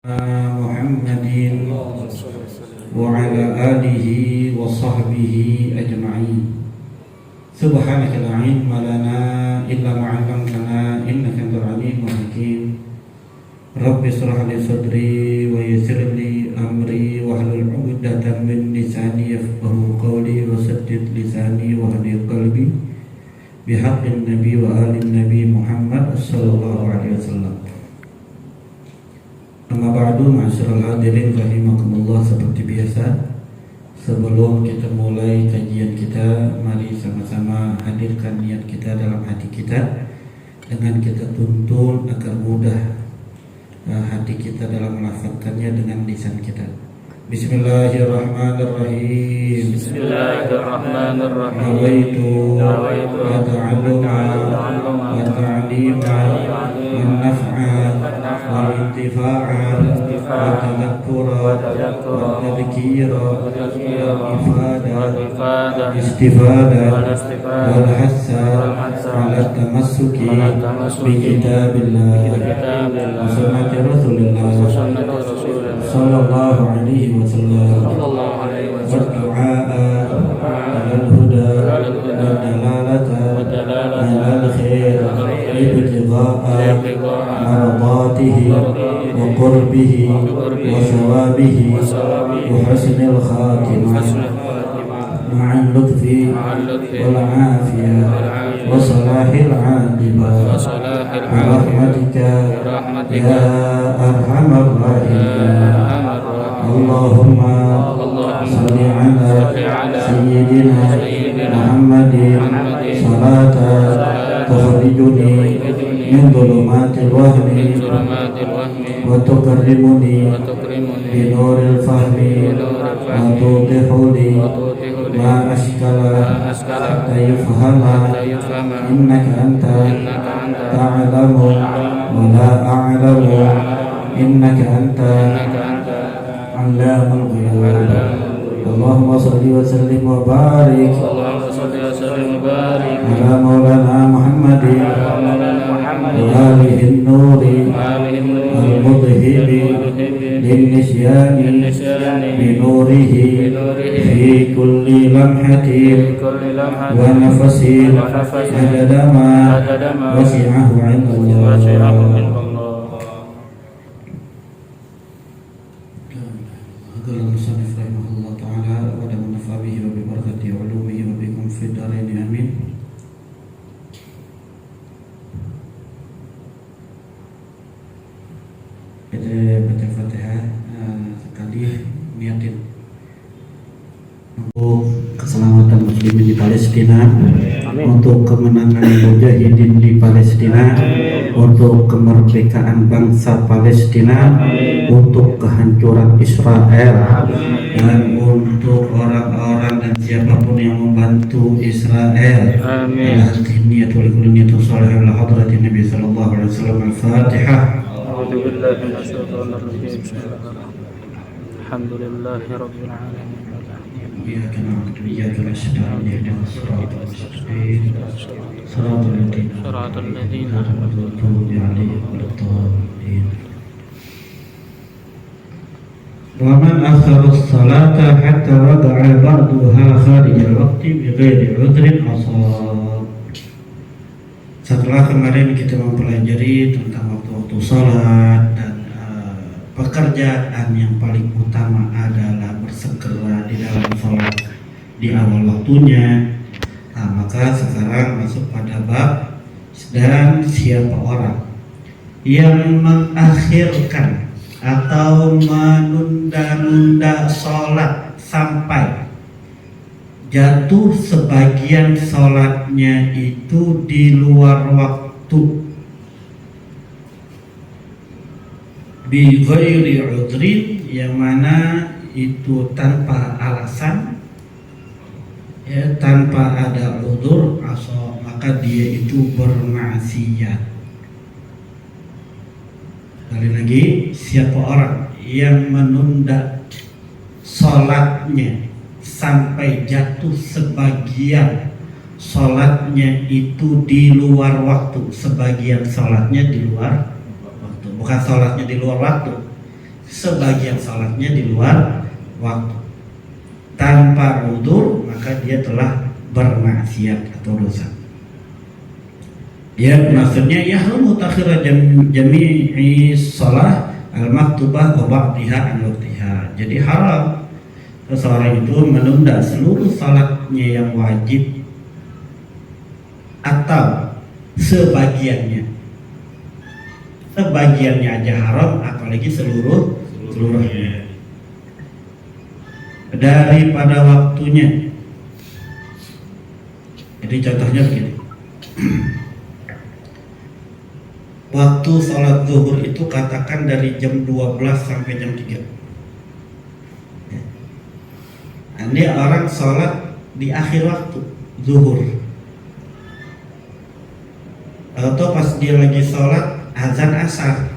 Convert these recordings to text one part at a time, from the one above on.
محمد وعلى آله وصحبه أجمعين. سبحانك لا علم لنا إلا ما علمتنا إنك أنت العليم الحكيم. رب اشرح لي صدري ويسر لي أمري واحلل عقدة من لساني يفقهوا قولي وسدد لساني واهدي قلبي بحق النبي وآل النبي محمد صلى الله عليه وسلم. Amma ba'du, ma'asyiral hadirin rahimakumullah. Seperti biasa, sebelum kita mulai kajian kita, mari sama-sama hadirkan niat kita dalam hati kita dengan kita tuntun agar mudah hati kita dalam melafazkannya dengan lisan kita. Bismillahirrahmanirrahim. Bismillahirrahmanirrahim. Nawaitu ta'alluma wa ta'lima wa naf'a wa intifa'a wa tadhakkura wa tadhkira ifada istifada wal hassa ala tamassuki bi kitabillah wa sunnati rasulillah sallallahu alaihi wasallam wa du'a ala al-huda wa dalalata ala al-khair ibtigha'a mardatihi wa qurbihi wa thawabihi wa husnil khatimah ma'al lutfi wal afiyah wa salahil 'aqibah bi rahmatika ya arhamar rahimin. Allahumma salli ala sayyidina Muhammadin salatan tukhrijuni min dhulumatil wahmi wa tukarrimuni bi nuril fahmi wa tudhihuli ma ashkala hatta yufhama innaka anta ta'lamu wa la a'lamu innaka anta allamul ghuyub. Allahumma salli wa sallim wa barik ala maulana Muhammadin wa alihi an-nuri al-mudhhibi lin-nisyani bi nurihi fi kulli lamhatin wa nafasin adada ma wasi'ahu 'indallah. Baca Fatihah sekali, niatin untuk keselamatan muslimin di Palestina, untuk kemenangan mujahidin di Palestina, untuk kemerdekaan bangsa Palestina, untuk kehancuran Israel, dan untuk orang-orang dan siapapun yang membantu Israel. Niat wal kulli niat salih ala hadratin Nabi sallallahu alaihi wasallam. Al-Fatihah. أعوذ بالله من الشيطان الرجيم. بسم الله الرحمن الرحيم. الحمد لله رب العالمين. إياك نعبد وإياك نستعين اهدنا الصراط المستقيم صراط الذين أنعمت عليهم غير الضالين. ومن أخر الصلاة حتى وقع بعضها خارج الوقت بغير عذر أصاب. Setelah kemarin kita mempelajari tentang waktu-waktu sholat dan pekerjaan yang paling utama adalah bersegera di dalam sholat di awal waktunya, maka sekarang masuk pada bab dan siapa orang yang mengakhirkan atau menunda-nunda sholat sampai jatuh sebagian sholatnya itu di luar waktu bi ghairi udrin, yang mana itu tanpa alasan, ya, tanpa ada udzur, maka dia itu bermaksiat. Sekali lagi, siapa orang yang menunda sholatnya sampai jatuh sebagian sholatnya itu di luar waktu, sebagian sholatnya di luar waktu, bukan sholatnya di luar waktu, sebagian salatnya di luar waktu tanpa udzur, maka dia telah bermaksiat atau dosa. Ya, maksudnya yahrumu takhira jami'i shalah al-maktubah wa ba'dihha an waqtiha. Jadi haram seseorang itu menunda seluruh salatnya yang wajib atau sebagiannya. Sebagiannya aja haram, apalagi seluruhnya. Daripada waktunya. Jadi contohnya begini. Waktu sholat zuhur itu katakan dari jam 12 sampai jam 3. Ini orang sholat di akhir waktu zuhur, atau pas dia lagi sholat azan asar,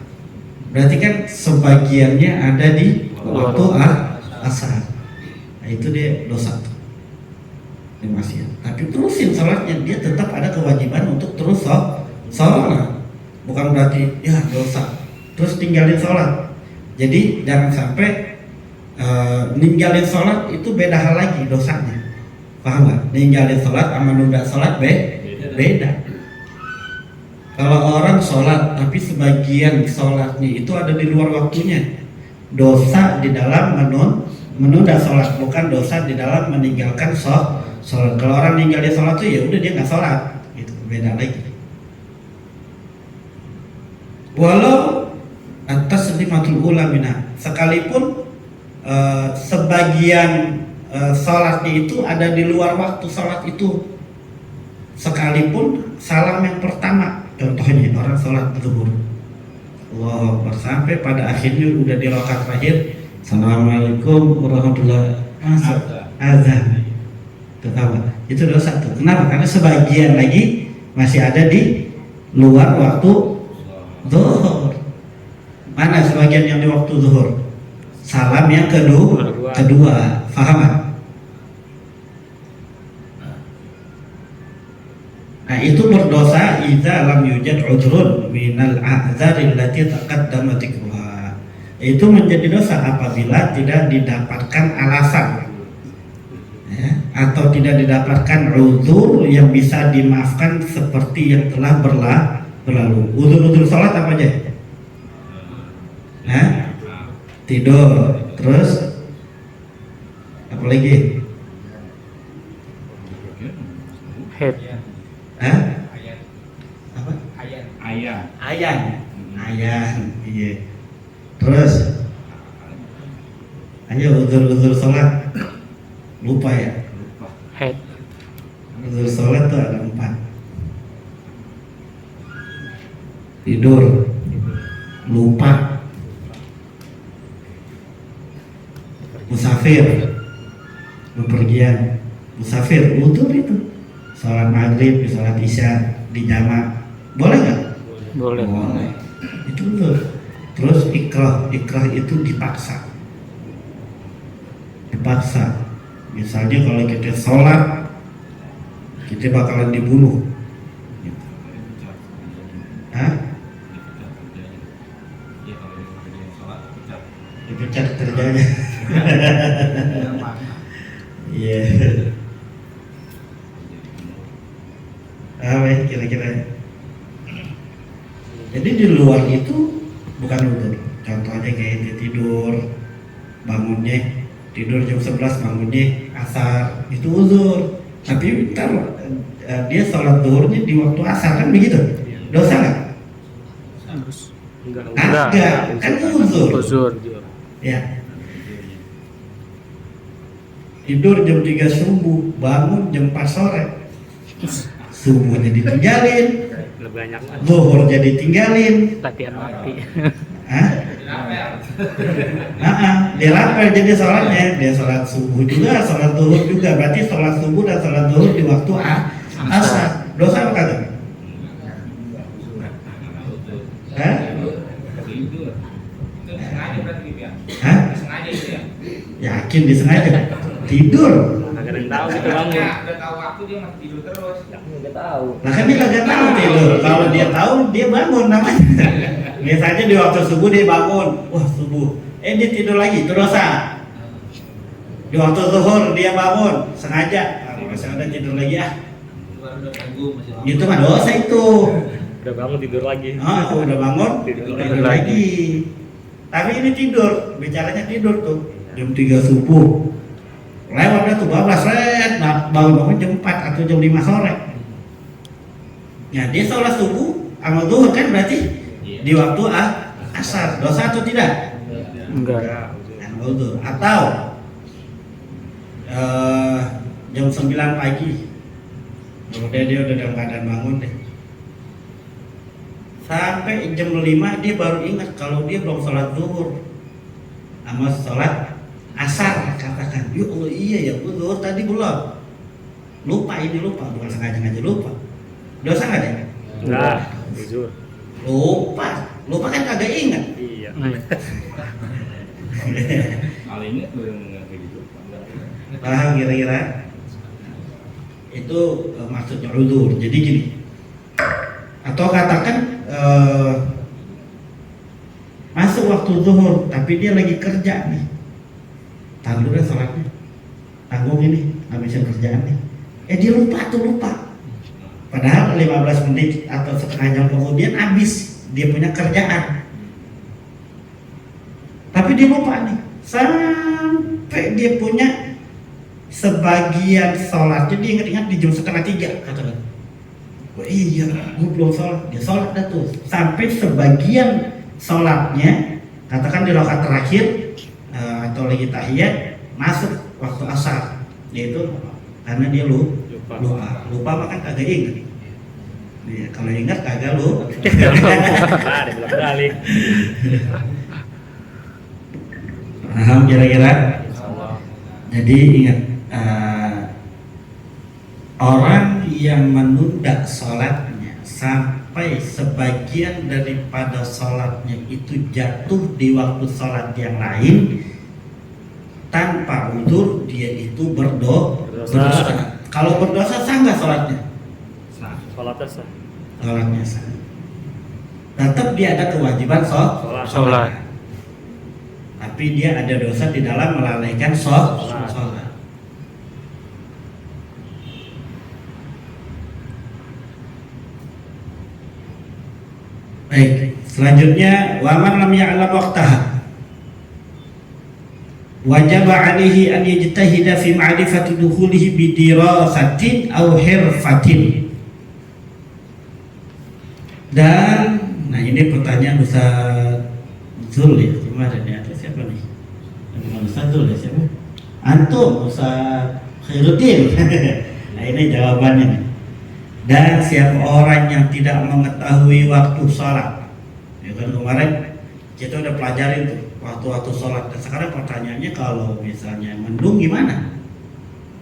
berarti kan sebagiannya ada di waktu asar. Nah, itu dia dosa tuh, maksiat. Tapi terusin sholatnya, dia tetap ada kewajiban untuk terus sholat. Bukan berarti ya dosa terus tinggalin sholat. Jadi jangan sampai ninggalin sholat itu beda hal lagi dosanya. Paham gak? Ninggalin sholat sama nunda sholat beda. Kalau orang sholat tapi sebagian sholatnya itu ada di luar waktunya, dosa di dalam menunda sholat, bukan dosa di dalam meninggalkan sholat. Kalau orang ninggalin sholat tuh ya udah dia nggak sholat, itu beda lagi. Walau atas limatul ulamina, sekalipun sebagian sholatnya itu ada di luar waktu sholat itu, sekalipun salam yang pertama, contohnya orang sholat zuhur, Allahu Akbar, sampai pada akhirnya udah di rakaat terakhir, Assalamualaikum warahmatullahi wabarakatuh, azan, itu dosa tuh. Kenapa? Karena sebagian lagi masih ada di luar waktu zuhur. Mana sebagian yang di waktu zuhur? Salam yang kedua. Faham kan? Nah, itu berdosa idza lam yujad udhrun minal a'dzari allati taqaddama dzikruha. Itu menjadi dosa apabila tidak didapatkan alasan, ya, atau tidak didapatkan udzur yang bisa dimaafkan seperti yang telah berlalu. Udzur sholat apa aja? Hah? Tidur. Terus apa lagi? Head. Hah? Apa? Ayan. Iya. Terus ayo udzur sholat. Lupa ya? Head. Udzur sholat tuh ada 4. Tidur, lupa, musafir, bepergian. Musafir, udzur itu. Sholat maghrib, sholat isya di jamak, boleh nggak? Boleh. Itu udzur. Terus ikrah itu dipaksa. Misalnya kalau kita sholat, kita bakalan dibunuh. Hah? Dipecat kerjanya. Iya. Apa kira-kira? Jadi di luar itu bukan udzur. Contohnya kayak dia tidur jam 11, bangunnya asar, itu udzur. Tapi ntar dia sholat zuhurnya di waktu asar, kan begitu? Dosa nggak? Enggak, kan uzur. Ya. Tidur jam 3 subuh, bangun jam 4 sore. Subuhnya ditinggalin, zuhur jadi tinggalin. Latihan mati. Hah? Dia lapar jadi sholatnya. Dia sholat subuh juga, sholat zuhur juga. Berarti sholat subuh dan sholat zuhur di waktu asar. Dosa apa kagak? Hah? Hah? Yakin disengaja? Tidur. Kadang tahu gitu bangun. Udah tahu waktu dia masih tidur terus. Enggak tahu. Nah kan dia kagak tahu tidur. Kalau dia tahu dia bangun namanya. Biasanya di waktu subuh dia bangun. Wah subuh. dia tidur lagi, itu dosa. Di waktu zuhur dia bangun sengaja, masa udah tidur lagi ya. Itu mah dosa itu. Udah bangun tidur lagi. Udah bangun tidur lagi. Tapi ini tidur, bicaranya tidur tuh jam 3 subuh. Lewatnya tuh 12 bangun jam 4 atau jam 5 sore. Ya dia sholat subuh sama zuhur kan berarti di waktu asar. Dosa atau tidak? Enggak. Atau jam 9 pagi. Kemudian dia udah dalam keadaan bangun deh. Sampai jam 5 dia baru ingat kalau dia belum sholat zuhur sama sholat asar, katakan, ya Allah iya ya, zuhur tadi belum. Lupa, bukan sengaja lupa. Dosa nggak deh? Enggak. Jujur. Lupa kan kagak ingat. Iya. Hal ini kayak gitu. Paham kira-kira? Itu maksudnya uzur. Jadi gini. Atau katakan masuk waktu zuhur tapi dia lagi kerja nih. Tangguh deh sholatnya. Tanggung ini habisin kerjaan nih. Dia lupa. Padahal 15 menit atau setengah jam kemudian habis dia punya kerjaan. Tapi dia lupa nih. Sampai dia punya sebagian sholatnya dia ingat-ingat di jam 2:30 katakan. Wah iya, gue belum sholat. Dia sholat dah tuh. Sampai sebagian sholatnya, katakan di rakaat terakhir atau lagi tahiyat masuk waktu asar. Yaitu karena dia lupa makan kagak ingat. Ya, kalau ingat kagak lu. Ada bilang balik. Paham kira-kira? Jadi ingat, orang yang menunda sholatnya sampai sebagian daripada sholatnya itu jatuh di waktu sholat yang lain tanpa uzur, dia itu berdosa. Kalau berdosa sah nggak sholatnya? Sholatnya sah. Tetap dia ada kewajiban sholat. Tapi dia ada dosa di dalam melalaikan sholat. Baik, selanjutnya waman lam ya'lam waqtaha wajib alaihi an yajtahida fi ma'rifati dukhulihi bi dirasatin aw hirfatin. Dan nah ini pertanyaan Ustaz Zul ya, gimana nih? Atau siapa nih? Bukan Ustaz Zul ya, siapa? Antum, Ustaz Khairuddin. Nah ini jawabannya nih. Dan siapa orang yang tidak mengetahui waktu sholat, ya kan kemarin kita udah pelajarin tuh waktu-waktu sholat. Dan sekarang pertanyaannya kalau misalnya mendung gimana?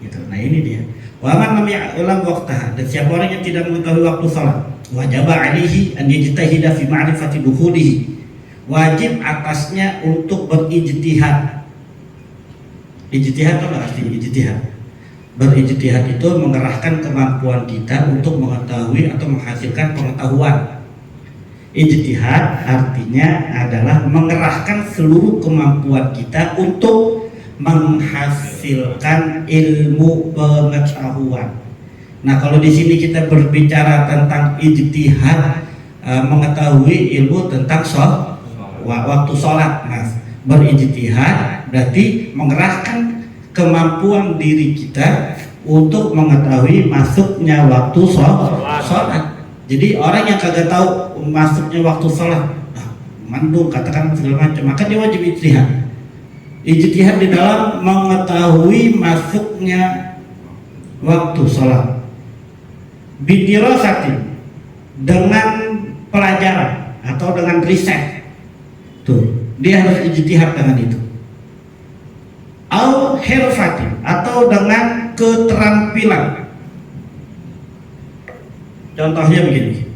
Gitu. Nah ini dia. Wa man lam ya'lam waqtaha, dan siapa orang yang tidak mengetahui waktu sholat, wajib alaihi an yajtahida fi ma'rifati dukhulihi, wajib atasnya untuk berijtihad. Ijtihad apa artinya ijtihad? Berijtihad itu mengerahkan kemampuan kita untuk mengetahui atau menghasilkan pengetahuan. Ijtihad artinya adalah mengerahkan seluruh kemampuan kita untuk menghasilkan ilmu pengetahuan. Nah, kalau di sini kita berbicara tentang ijtihad, mengetahui ilmu tentang waktu sholat. Nah, berijtihad berarti mengerahkan kemampuan diri kita untuk mengetahui masuknya waktu sholat. Jadi orang yang kagak tahu masuknya waktu sholat, mendung katakan segala macam, maka dia wajib ijtihad. Ijtihad di dalam mengetahui masuknya waktu sholat. Bidirasatin, dengan pelajaran atau dengan riset. Tuh, dia harus ijtihad dengan itu. Au hirfatin, atau dengan keterampilan. Contohnya begini,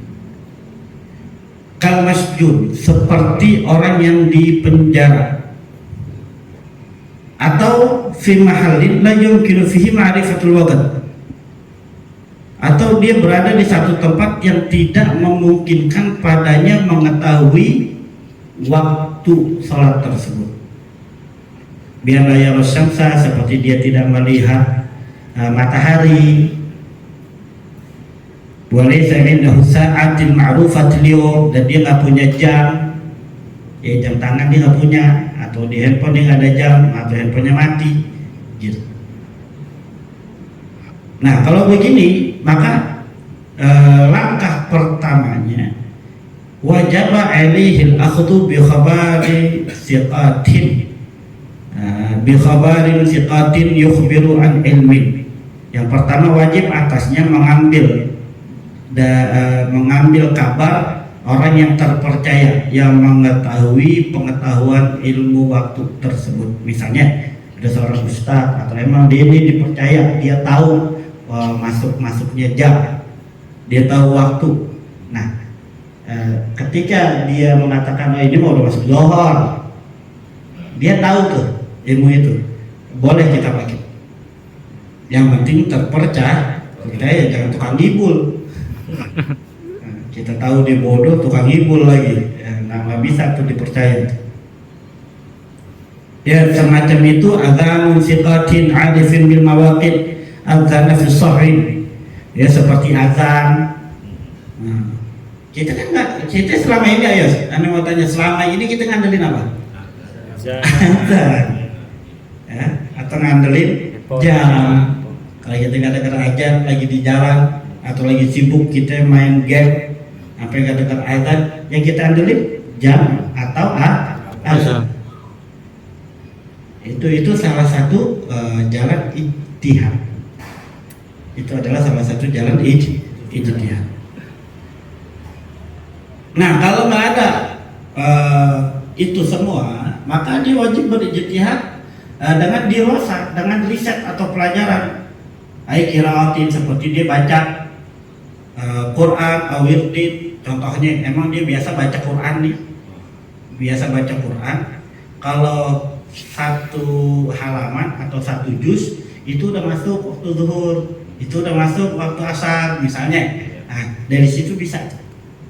kal masjun, seperti orang yang dipenjara, atau fi mahallin la yumkinu fihi ma'rifatul waqt, atau dia berada di satu tempat yang tidak memungkinkan padanya mengetahui waktu salat tersebut. biar la yara syamsa, seperti dia tidak melihat matahari. Walaysa indahu sa'atin ma'rufatil yawm, dan dia nggak punya jam, ya jam tangan dia nggak punya, atau di handphone dia nggak ada jam, atau handphonenya mati gitu. Nah kalau begini maka langkah pertamanya wajib alaihi al-akhdhu bi khabari siqatin, bi khabarin siqatin yukhbiru an ilmin. Yang pertama wajib atasnya mengambil kabar orang yang terpercaya, yang mengetahui pengetahuan ilmu waktu tersebut. Misalnya ada seorang ustaz, atau emang dia ini dipercaya, dia tahu masuknya jam, dia tahu waktu. Nah ketika dia mengatakan ini mau udah masuk zuhur, dia tahu tuh ilmu itu, boleh kita pakai. Yang penting terpercaya, kita ya jangan tukang ngibul. Kita tahu dia bodoh, tukang ngibul lagi, nggak bisa tuh dipercaya. Ya semacam itu, adzamun siqatin arifin bil mawaqit adzana fi sahih, ya seperti azan. Kita kan nggak, kita selama ini ayo, ane mau tanya, selama ini kita ngandelin apa? Azan, ya, atau ngandelin jam. Kalau kita nggak dengar azan, lagi di jalan atau lagi sibuk kita main game, apa yang nggak dengar azan, yang kita andelin jam atau azan. Itu salah satu jalan ijtihad. Itu adalah salah satu jalan ijtihad. Nah kalau nggak ada itu semua, maka dia wajib berijtihad dengan dirasa, dengan riset atau pelajaran. Ai qiraatin, seperti dia baca Quran, awirdin. Contohnya emang dia biasa baca Quran nih, biasa baca Quran. Kalau satu halaman atau satu juz itu udah masuk waktu zuhur, itu udah masuk waktu asar misalnya. Nah dari situ bisa,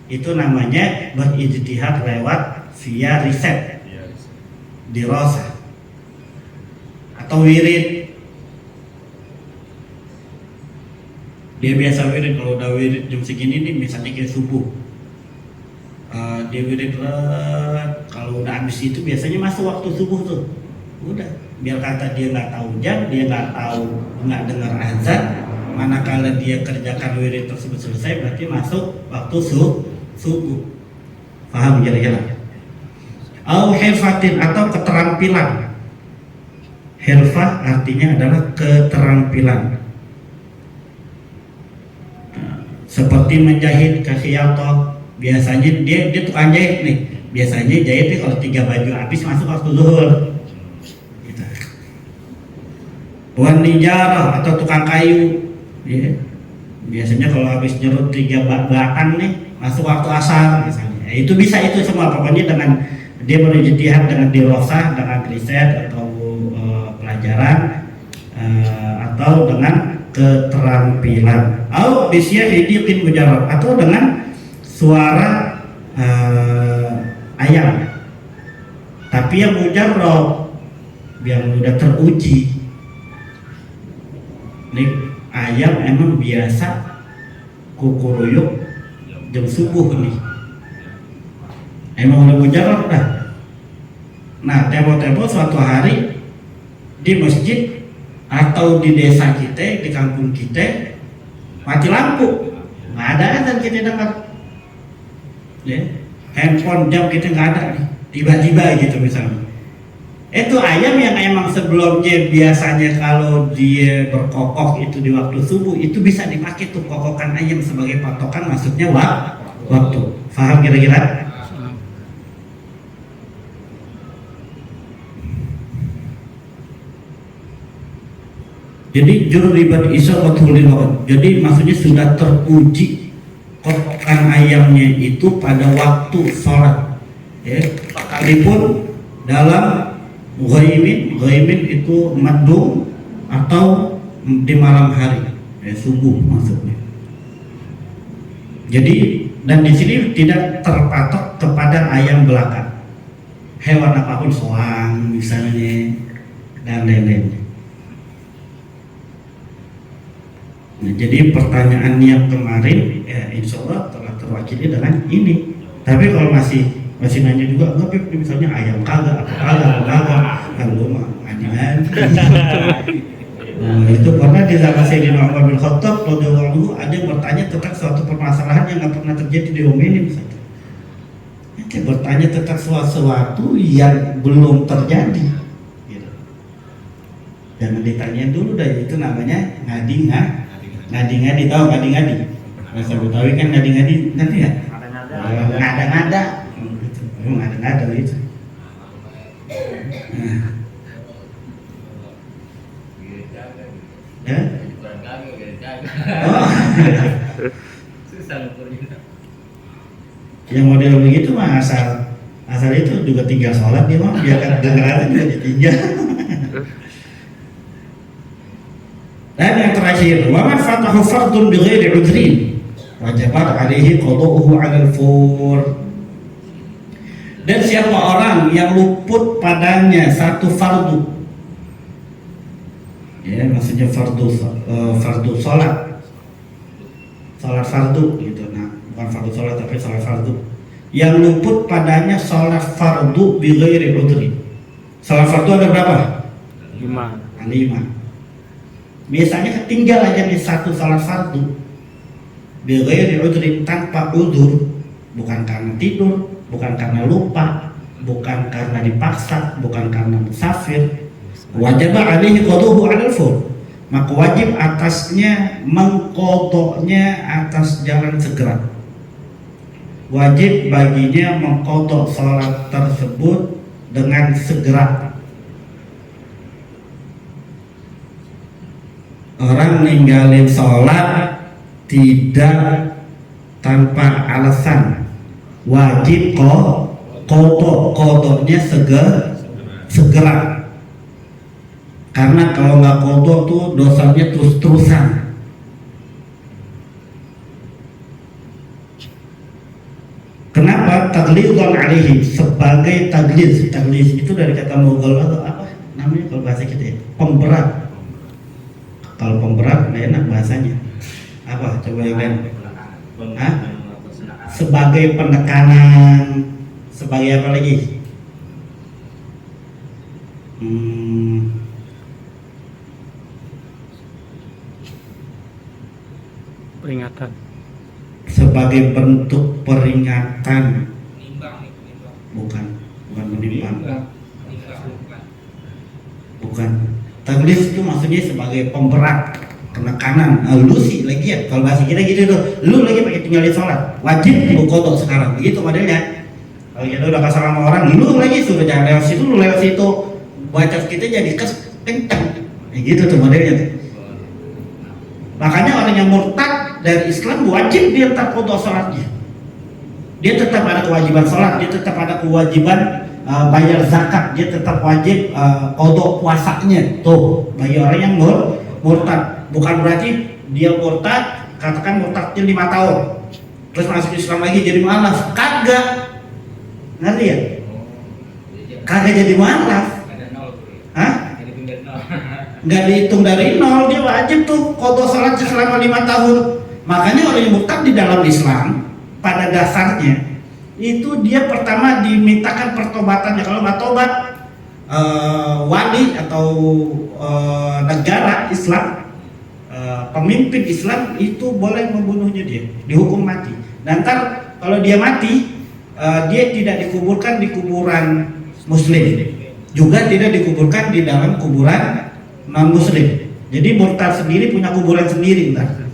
itu namanya berijtihad lewat via riset, dirasa atau wirid. Dia biasa wirid, kalau udah wirid jam segini nih, misalnya kayak subuh, dia wirid, kalau udah habis itu biasanya masuk waktu subuh tuh, udah biar kata dia nggak tahu jam, dia nggak dengar azan, manakala dia kerjakan wirid tersebut selesai, berarti masuk waktu subuh. Paham kira-kira? Au hirfatin, atau keterampilan. Hirfah artinya adalah keterampilan. Seperti menjahit, khiyatah. Biasanya dia tukang jahit nih. Biasanya jahitnya kalau 3 baju habis masuk waktu zuhur. Gitu. Wan nijarah, atau tukang kayu. Ya. Biasanya kalau habis nyerut 3 batang nih masuk waktu asar misalnya. Ya, itu bisa itu semua, pokoknya dengan dia berijtihad, dengan dirasah, dengan riset atau pelajaran, atau dengan keterampilan, atau bisya hidiqin mujarrab, atau dengan suara ayam, tapi yang mujarrab, yang udah teruji. Nih ayam emang biasa kukuruyuk jam subuh nih, emang udah mujarrab dah. Nah tempo-tempo suatu hari di masjid atau di desa kita, di kampung kita mati lampu, nggak ada azan kita dengar, ya. Handphone, jam kita nggak ada nih, tiba-tiba gitu misalnya. Itu ayam yang emang sebelumnya biasanya kalau dia berkokok itu di waktu subuh, itu bisa dipakai tuh kokokan ayam sebagai patokan masuknya waktu. Paham kira-kira? Jadi jurribat isabatul liwat. Jadi maksudnya sudah teruji kokokan ayamnya itu pada waktu sholat. Ya, sekalipun dalam ghaimin itu madum atau di malam hari, ya, subuh maksudnya. Jadi dan di sini tidak terpatok kepada ayam belaka. Hewan apapun, soang misalnya, dan lain-lain. Nah, jadi pertanyaan yang kemarin ya insya Allah telah terwakili dengan ini. Tapi kalau masih nanya juga nggak Pip, misalnya ayam kagak kan lu mah ngadi-ngadi. Nah, itu pernah di zaman Sayyidina Umar bin Khattab radhiyallahu anhu ada yang bertanya tentang suatu permasalahan yang nggak pernah terjadi diomelin misalnya. Dia bertanya tentang sesuatu yang belum terjadi. Gitu. Jangan ditanyain dulu dah, itu namanya ngadi-ngadi, tahu ngadi-ngadi? Bahasa Betawi kan ngadi-ngadi, nanti ya? Ngada-ngada, gitu. Ngada-ngada gitu. Nah. Ya? Oh. Yang model begitu mah asal itu juga tinggal sholat dia mah, biarkan dengeran juga ditinggal. Dan yang terakhir, wa man fatahu fardun bighairi udhrin wajabat alaihi qada'uhu 'alal fur. Dan siapa orang yang luput padanya satu fardu, ya maksudnya fardu sholat fardu gitu. Nah, bukan fardu sholat tapi sholat fardu, yang luput padanya sholat fardu bighairi udhrin. Sholat fardu ada berapa? 5. Misalnya ketinggal aja nih satu salat fardu bighairi udhrin, tanpa udzur, bukan karena tidur, bukan karena lupa, bukan karena dipaksa, bukan karena musafir, wajib alaihi qadhuhu 'alal fur, maka wajib atasnya mengqadhanya atas jalan segera. Wajib baginya mengqadha salat tersebut dengan segera. Orang ninggalin sholat tidak tanpa alasan, wajib kodoknya segera. Karena kalau nggak kodok tuh dosanya terus-terusan. Kenapa? Taglidun alaihi, sebagai taglid itu dari kata Mughal atau apa namanya kalau bahasa kita ya, pemberat. Kalau pemberat nggak enak bahasanya. Apa? Coba yang lain. Sebagai penekanan, sebagai apa lagi? Peringatan. Sebagai bentuk peringatan. Bukan menimbang. Bukan. Taglid itu maksudnya sebagai pemberat, penekanan. Lu sih lagi ya, kalau bahasa kita gitu tuh, lu lagi pakai tinggalin sholat, wajib lu kodok sekarang, begitu modelnya. Kalau kita udah kasar sama orang, lu lagi suruh jangan lewat situ, lu lewat situ, baca kita jadi kencang, gitu tuh modelnya tuh. Makanya orang yang murtad dari Islam wajib dia tetap kodok sholatnya. Dia tetap ada kewajiban sholat, dia tetap ada kewajiban bayar zakat, dia tetap wajib qadha puasanya. Tuh bagi orang yang murtad. Bukan berarti dia murtad, katakan murtadnya 5 tahun terus masuk Islam lagi jadi malas, kagak. Ngerti ya? Kagak jadi malas. Hah? Nggak dihitung dari nol, dia wajib tuh qadha salatnya selama 5 tahun. Makanya orang yang murtad di dalam Islam pada dasarnya itu dia pertama dimintakan pertobatannya. Kalau nggak tobat, wali atau negara Islam, pemimpin Islam itu boleh membunuhnya, dia dihukum mati. Dan ntar kalau dia mati, dia tidak dikuburkan di kuburan muslim, juga tidak dikuburkan di dalam kuburan non muslim. Jadi murtad sendiri punya kuburan sendiri ntar.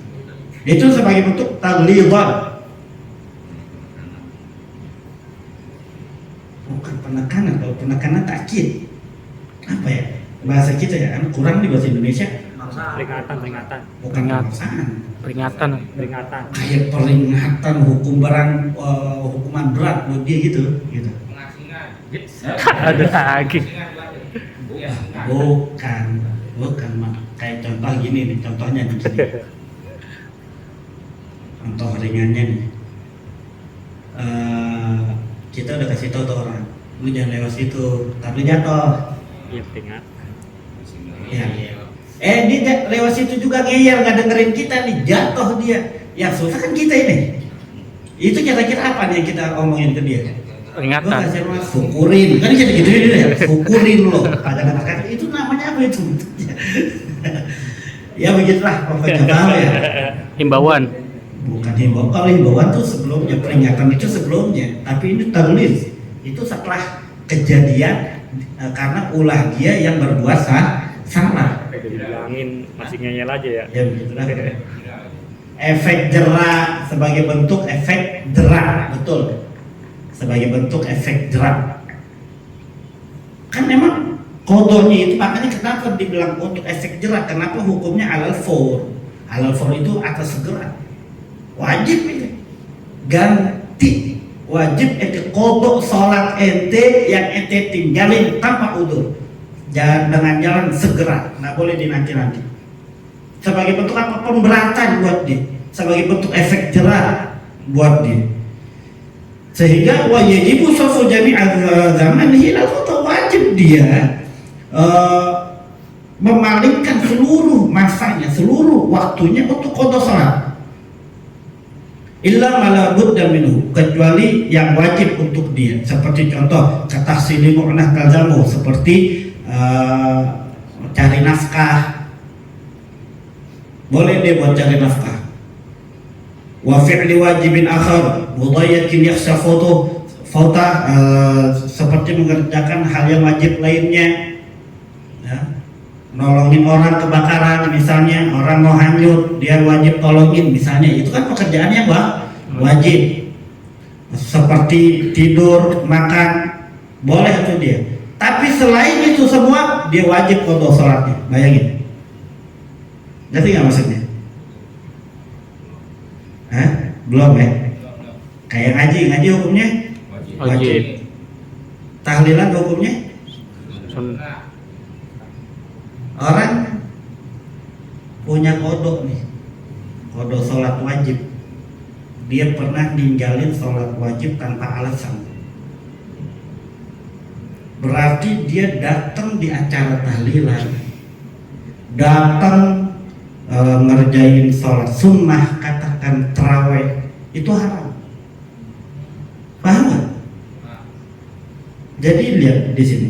Itu sebagai bentuk taglidhan. Bukan penekanan. Kalau penekanan takkid, apa ya bahasa kita ya, kan kurang di bahasa Indonesia. Peringatan. Bukan pemaksaan. Peringatan. Kayak peringatan, hukuman berat buat dia gitu. Ada lagi. Bukan mak. Kayak contoh gini nih, contohnya di sini. Contoh ringannya nih. Kita udah kasih tahu tuh orang, lu jangan lewat situ, tapi jatuh. Iya, peringatan. Ya. Dia lewat situ juga ngeyel, nggak dengerin kita nih, jatuh dia. Yang susah kan kita ini. Itu kira-kira apa nih yang kita omongin ke dia? Peringatan. Gue kasih rumah, syukurin. Kan kita gituin dia ya, syukurin loh. Kadang-kadang itu namanya apa itu? Ya begitulah pokoknya tahu ya. Himbauan. Bukan himbauan. Kalau himbauan tuh sebelumnya, peringatan itu sebelumnya. Tapi ini taglid. Itu setelah kejadian karena ulah dia yang berbuat salah. Dibilangin masih ngeyel aja ya. Ya begitulah. Efek jerak sebagai bentuk efek jerak, betul. Sebagai bentuk efek jerak. Kan memang kodonya itu makanya kenapa dibilang untuk efek jerak? Kenapa hukumnya alal for? Alal for itu atas segera. Wajib ini ganti, wajib ente kodok sholat ente yang ente tinggalin tanpa udzur, dengan jalan segera, nggak boleh dinanti-nanti. Sebagai bentuk apa? Pemberatan buat dia, sebagai bentuk efek jerak buat dia. Sehingga wajibu sofu jami'al zaman hilal atau wajib dia memalingkan seluruh masanya, seluruh waktunya untuk qada salat. Illa mala budda minhu, kecuali yang wajib untuk dia. Seperti contoh kata sili mu'nah talzamu, seperti cari nafkah. Boleh dia buat cari nafkah. Wa fi'li wajibin akhar mudayyakin yakhsha fauta, seperti mengerjakan hal yang wajib lainnya ya. Nolongin orang kebakaran misalnya, orang mau hanyut dia wajib tolongin misalnya, itu kan pekerjaan yang wajib. Seperti tidur, makan, boleh itu dia. Tapi selain itu semua dia wajib qada salatnya. Bayangin, ngerti nggak maksudnya? Hah? Belum ya? Kayak ngaji hukumnya Wajib. Tahlilan hukumnya Sunnah. orang punya kodok nih, kodok sholat wajib, dia pernah ninggalin sholat wajib tanpa alasan, berarti dia datang di acara tahlilan, datang ngerjain sholat sunnah, katakan tarawih, itu haram. Paham nggak? Jadi lihat di sini,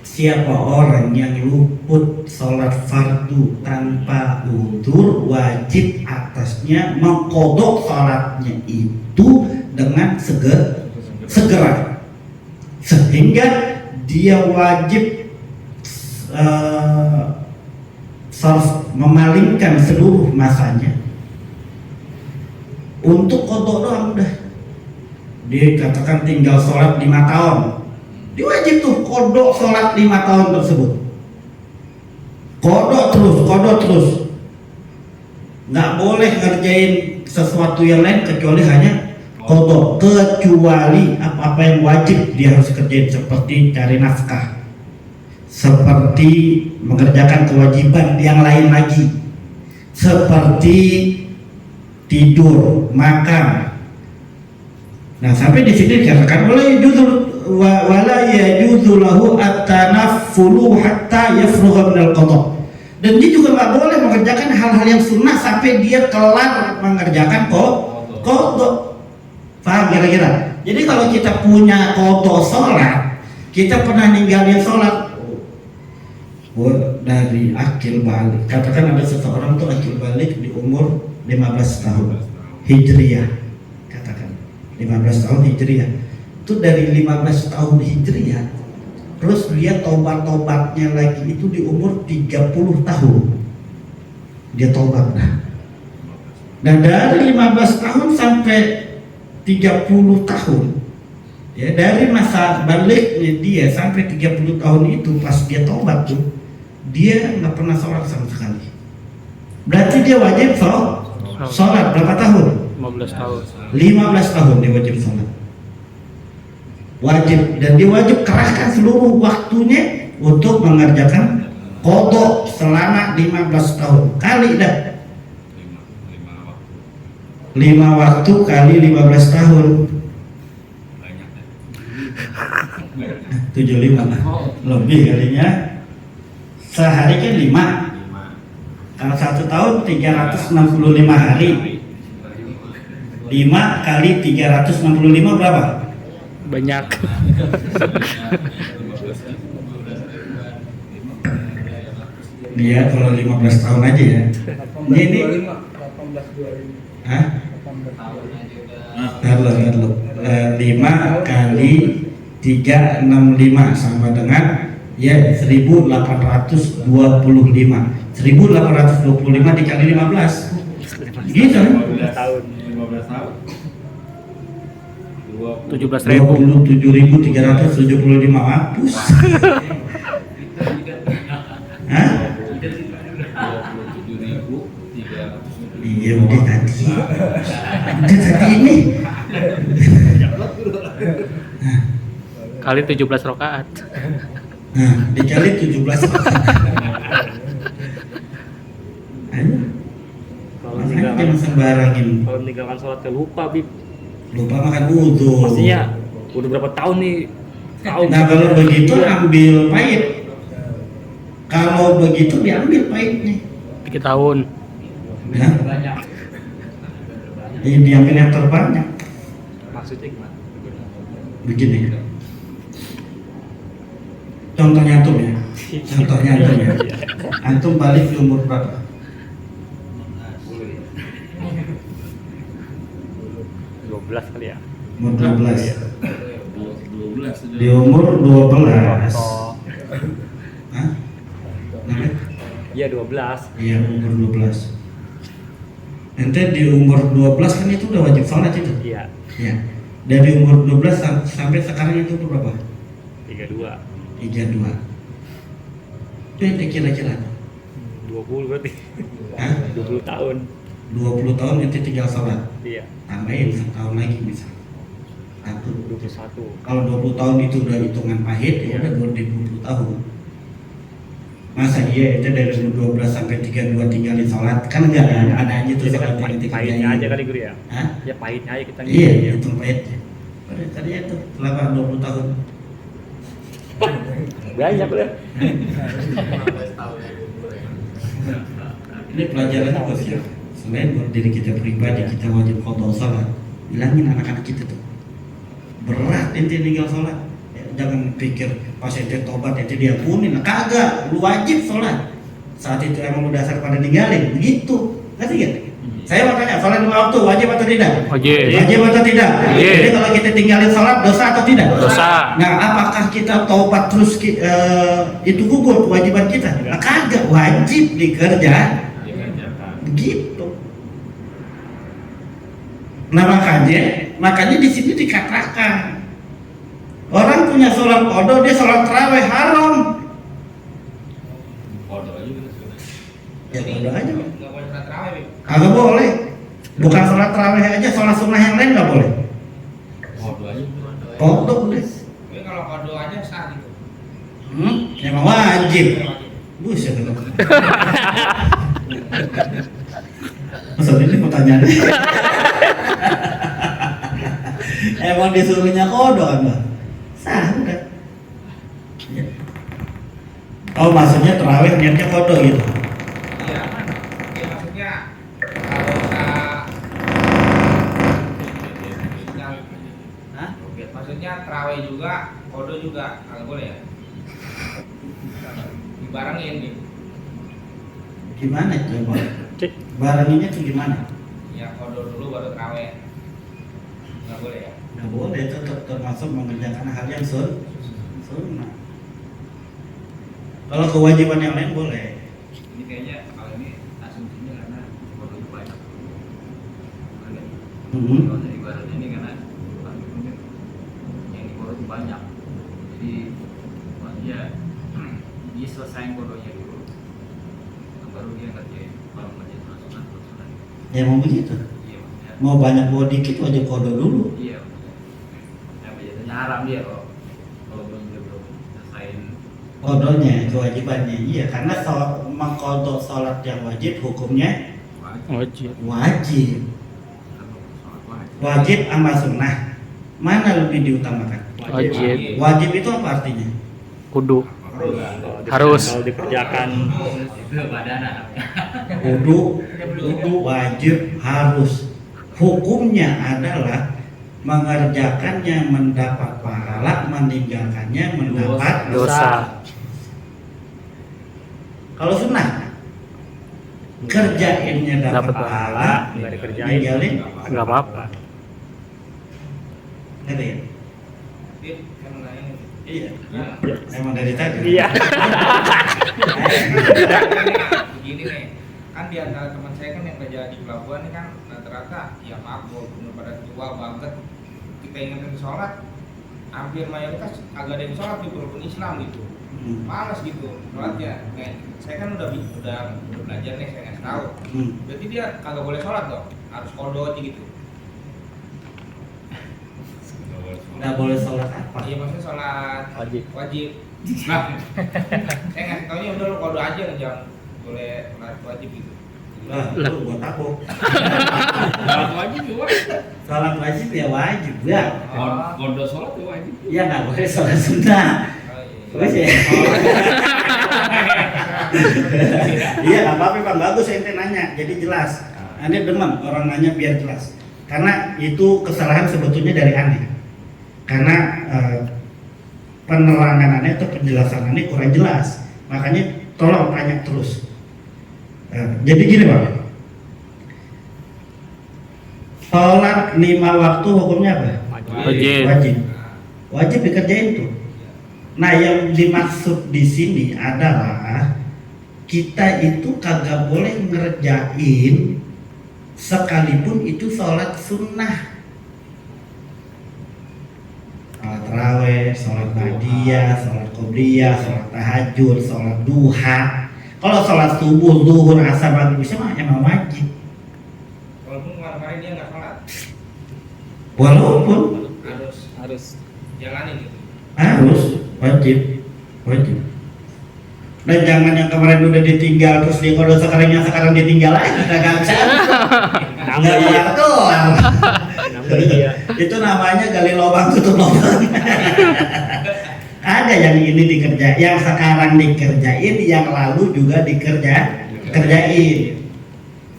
siapa orang yang luput sholat fardu tanpa udzur, wajib atasnya mengkodok sholatnya itu dengan segera, sehingga dia wajib memalingkan seluruh masanya untuk kodok doang. Udah, dia katakan tinggal sholat 5 tahun, dia wajib tuh kodok sholat 5 tahun tersebut, kodok terus, nggak boleh ngerjain sesuatu yang lain kecuali hanya kodok, kecuali apa-apa yang wajib dia harus kerjain, seperti cari nafkah, seperti mengerjakan kewajiban yang lain lagi, seperti tidur, makan. Nah, sampai di sini dikatakan wala yajuzu lahu at-tanaffulu hatta yafrugha minal qada. Dan dia juga nggak boleh mengerjakan hal-hal yang sunnah sampai dia kelar mengerjakan qada. Paham kira-kira? Jadi kalau kita punya qada sholat, kita pernah ninggalin sholat dari akil balik. Katakan ada seseorang tuh akil balik di umur 15 tahun Hijriyah, katakan 15 tahun Hijriyah. Itu dari 15 tahun Hijriyah, terus dia tobat-tobatnya lagi itu di umur 30 tahun dia tobat. Nah dari 15 tahun sampai 30 tahun ya, dari masa baliknya dia sampai 30 tahun itu, pas dia tobat tuh dia nggak pernah sholat sama sekali. Berarti dia wajib sholat berapa tahun? 15 tahun. 15 tahun dia wajib sholat, wajib, dan dia wajib kerahkan seluruh waktunya untuk mengerjakan qada selama 15 tahun kali dah 5 waktu kali 15 tahun 75 lebih kalinya Sehari kan 5. Kalau 1 tahun 365 hari. 5 kali 365 berapa? Banyak. Iya, kalau 15 tahun aja ya. Ini 1825. hah? Lalu 5 kali 365 sama dengan ya 1825. 1825 dikali 15. Gitu kan? 15 tahun. 15 tahun. 17.000. 27.375 hapus. Hah? 27.300. Iya udah tadi. Udah tadi ini. Kali 17 rakaat. Nah, dikali 17. Ayo. Kalau Makanya tinggalkan, jangan sembarangin. kalau meninggalkan sholat ya lupa, Bib. Lupa makan wudhu. Pastinya udah berapa tahun nih? Tahun. Nah kalau begitu ambil pahit. Kalau begitu diambil pahitnya. 3 tahun. Ya. Ini diambil yang terbanyak. Maksudnya gimana? Begini. Contohnya antum ya. Contohnya antum ya. Antum balik di umur berapa? 12 kali ya. Umur 12. 12 Di umur 12. Oh, Hah? Kenapa? iya 12. Iya umur 12. Ente di umur 12 kan itu udah wajib sholat itu. Iya, Ya. Dari umur 12 sampai sekarang itu berapa? 32. 32. Itu ente kira-kira 20 berarti. Hah? 20 tahun. 20 tahun ente tinggal sholat. Iya, Tambahin setahun lagi bisa. 21. Kalau 20 tahun itu udah hitungan pahit, ya udah 20 tahun. Masa iya itu dari umur 12 sampai 32 tinggalin sholat? Kan enggak ada aja tuh Jadi sholat kan yang ente pahitnya kerjain. aja kali Guru ya. Hah? Ya pahitnya aja kita Iya, ngikutin. hitung pahitnya. Pada tadi itu selama 20 tahun. Banyak udah. Ini pelajaran buat siapa? Selain buat diri kita pribadi, kita wajib qadha sholat. Bilangin anak-anak kita tuh. Berat ente tinggal sholat. Ya, jangan pikir pas ente tobat ente diampuni. Nah, kagak, lu wajib sholat. Saat itu emang lu dasar pada ninggalin, begitu. Ngerti gak? Saya mau tanya, sholat 5 waktu wajib atau tidak? Wajib. Wajib atau tidak? Wajib. Jadi kalau kita tinggalin sholat dosa atau tidak? Dosa. Nah, apakah kita taubat terus itu gugur kewajiban kita? Nah, kagak, wajib dikerjakan. Begitu. Nah makanya di sini dikatakan orang punya sholat qadha, dia sholat tarawih haram. Kodo aja gitu. Ya qadha aja. Nggak boleh sholat tarawih. Kagak boleh. Bukan sholat tarawih aja, sholat sunnah yang lain nggak boleh. Kodo aja. Qadha boleh. Tapi kalau kado aja sah gitu. Emang wajib. Buset. Maksudnya ini pertanyaan. Emang disuruhnya qadha kan, Bang? Sah udah. Ya. Oh, maksudnya tarawih niatnya qadha gitu. Iya. Ya maksudnya kalau usah. Hah? Maksudnya tarawih juga, kado juga, nggak boleh ya? Dibarengin gitu. Gimana coba? Cek. Barenginnya tuh gimana? Ya kado dulu baru tarawih. Nggak boleh ya? Nggak boleh, itu termasuk mengerjakan hal yang sunnah. Kalau kewajiban yang lain boleh. Ini kayaknya kalau ini asumsinya karena kodo itu banyak. Kalau dari ibarat ini karena yang di kodo itu banyak. Jadi maksudnya dia selesai kodonya dulu, baru dia ngerjain kalau ngerjain sunat. Ya mau begitu. Iya maksudnya. Mau banyak mau dikit wajib qadha dulu. Iya maksudnya. Yang biasanya haram dia kalau belum selesaiin. Qadhanya, kewajibannya. Iya, karena mengqadha salat yang wajib hukumnya Wajib. wajib. Wajib sama sunnah. Mana lebih diutamakan? Wajib. Wajib itu apa artinya? Kudu. Harus. Kalau dikerjakan Itu badana. Wudu wajib harus. Hukumnya adalah mengerjakannya mendapat pahala, meninggalkannya mendapat Dosa. Kalau sunnah kerjainnya dapat Dapat pahala, nggak dikerjain ninggalin Nggak apa-apa. nggak ada ya? Dit, kan nanya nih. Iya. Nah, Emang dari tadi. iya. begini nih, kan di antara teman saya kan yang kerja di pelabuhan ini kan rata-rata ya maaf bener pada tua banget, kita ingetin sholat hampir mayoritas agak ada yang sholat di rukun Islam gitu, malas gitu sholatnya. Saya kan udah belajar nih, saya ngasih tahu, berarti dia kagak boleh sholat dong, harus kodok gitu. Nggak boleh sholat apa? Iya maksudnya sholat Wajib. Nah, saya ngasih taunya udah lu kodok aja, jangan boleh sholat wajib gitu. Lah, lu buat apa? Sholat wajib juga. Sholat wajib ya wajib ya. Kodok sholat ya wajib. Iya nggak boleh sholat sunnah. Terus ya. Iya nggak apa-apa Bang, bagus ente nanya, jadi jelas. Ane demen orang nanya biar jelas. Karena itu kesalahan sebetulnya dari Ane. Karena penerangan Ane atau penjelasan Ane kurang jelas. Makanya tolong tanya terus. Jadi gini Bang. Sholat 5 waktu hukumnya apa? Wajib. Wajib dikerjain tuh. Nah, yang dimaksud di sini adalah kita itu kagak boleh ngerjain sekalipun itu sholat sunnah. Sholat taraweh, sholat ba'diyah, sholat qobliyah, sholat tahajud, sholat duha. Kalau sholat subuh, zuhur, asar, maghrib, isya mah emang wajib. Walaupun kemarin dia nggak sholat, Walaupun harus jalanin gitu. harus wajib. Dan jangan yang kemarin udah ditinggal terus dia kalau sekarang ditinggal lagi kagak bisa. Nggak kelar. Iya. Itu namanya gali lubang tutup lubang. Ada yang ini dikerja, yang sekarang dikerjain, yang lalu juga kerjain.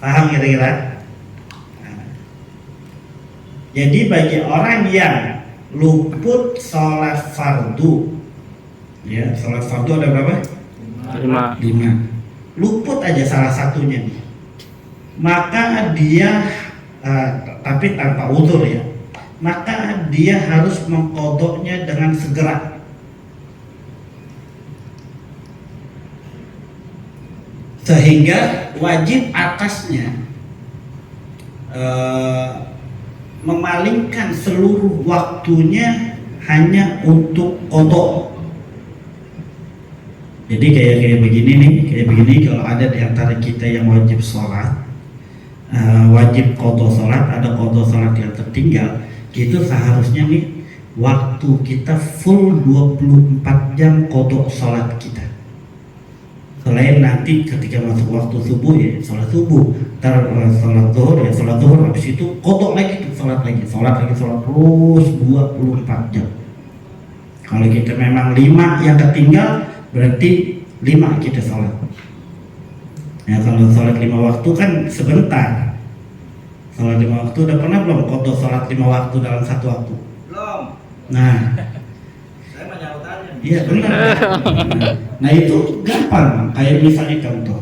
Paham kira-kira? Nah. Jadi bagi orang yang luput sholat fardu, ya sholat fardu ada berapa? 5. Luput aja salah satunya nih, maka dia tapi tanpa uzur ya, maka dia harus mengkodoknya dengan segera. Sehingga wajib atasnya memalingkan seluruh waktunya hanya untuk kodok. Jadi kayak begini kalau ada di antara kita yang wajib sholat, wajib kodok sholat, ada kodok sholat yang tertinggal, itu seharusnya nih waktu kita full 24 jam kodok sholat kita. Selain nanti ketika masuk waktu subuh ya sholat subuh, ntar sholat zuhur ya sholat zuhur, habis itu kodok lagi tuh sholat lagi terus 24 jam. Kalau kita memang 5 yang ketinggal berarti 5 kita sholat. Ya kalau sholat 5 waktu kan sebentar. Sholat 5 waktu udah pernah belum kodok sholat 5 waktu dalam satu waktu? Belum. Nah, Saya mau nyaut aja. iya benar. Nah itu gampang, kayak misalnya contoh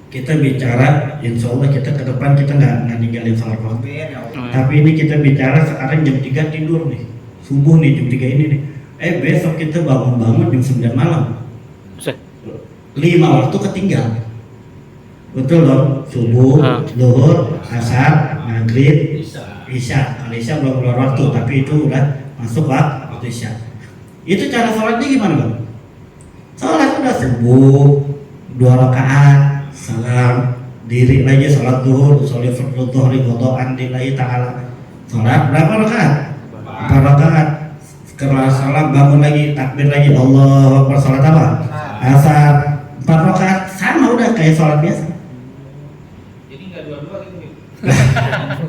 kita bicara, insya Allah kita ke depan kita nggak ninggalin sholat waktu. Tapi ini kita bicara sekarang jam 3 tidur nih, subuh nih jam 3 ini nih. Besok kita bangun jam 9 malam. 5 waktu ketinggal. Betul dong, subuh, zuhur, asar, maghrib, isya. Kalau isya belum keluar waktu, tapi itu udah masuk waktu isya. Itu cara sholatnya gimana Bang? Sholat udah subuh 2 rakaat, salam, diri lagi sholat zuhur, sholat zuhur godokan lillahi ta'ala. Sholat berapa rakaat? 4 rakaat. Setelah salam bangun lagi, takbir lagi, Allahu Akbar, sholat apa? Asar, 4 rakaat, sama udah kayak sholat biasa. Jadi nggak dua-dua gitu.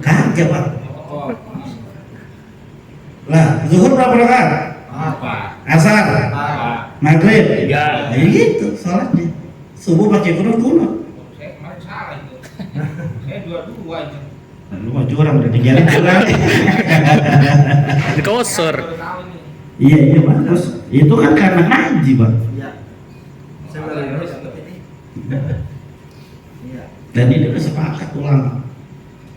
Kagak Pak. Oh. Lah, zuhur berapa rakaat? Apa? Asar, Apa? maghrib maghrib. Iya. Nah, gitu sholatnya. Subuh pakai kunut. Saya kemarin salah itu. Saya dua-dua itu. Lu mah curang udah dijalan curang. Di kosor. Baru tahu ini. Iya bagus. Itu kan karena ngaji bang. Iya. Saya baru ini dapat ini. Iya. Dan ini udah sepakat ulama.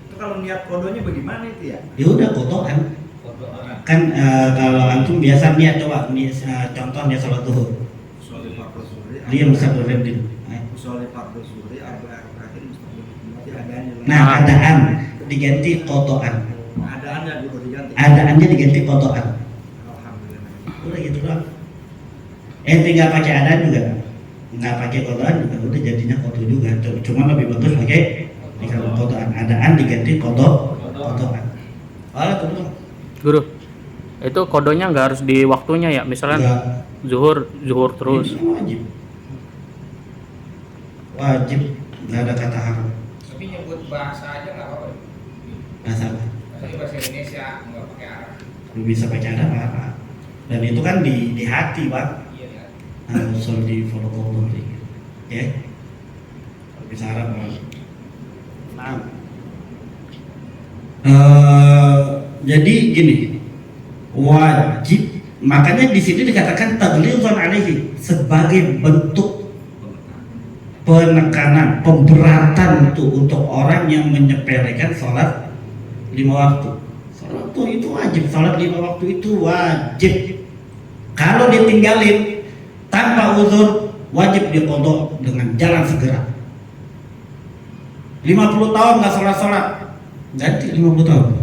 Itu kalau niat kodonya bagaimana itu ya? Ya udah kotokan. Foto orang. Kan kalau antum biasa niat coba contohnya sholat zuhur. Usolli fardhu zuhri. Dia Mustaqbil Rabbin. Usolli fardhu zuhri arba'a raka'atin mustaqbil qiblat adaan. Nah adaan diganti kotokan. Adaannya dulu diganti. Adaannya diganti kotokan. Alhamdulillah. Udah gitu doang. Tinggal pakai adaan juga. Nggak pakai kotokan juga udah jadinya koto juga. Cuma lebih bagus pakai kalau kotokan. Adaan diganti kotokan. Itu doang. Guru, itu kodonya nggak harus di waktunya ya? Misalnya Nggak. zuhur terus. Ini wajib nggak ada kata haram. Tapi nyebut bahasa aja nggak apa-apa. Masalah. Maksudnya bahasa Indonesia nggak pakai Arab. Lu bisa pakai ada apa? Dan itu kan di hati bang. Iya ya. Nah, usul di follow ya. Kalau bisa Arab bang. Nah. Jadi gini, wajib. Makanya di sini dikatakan taghlidzun alaihi sebagai bentuk penekanan, pemberatan untuk orang yang menyepelekan sholat 5 waktu. Sholat itu wajib, sholat 5 waktu itu wajib. Kalau ditinggalin tanpa uzur, wajib diqodho dengan jalan segera. 50 tahun nggak sholat, ganti 50 tahun.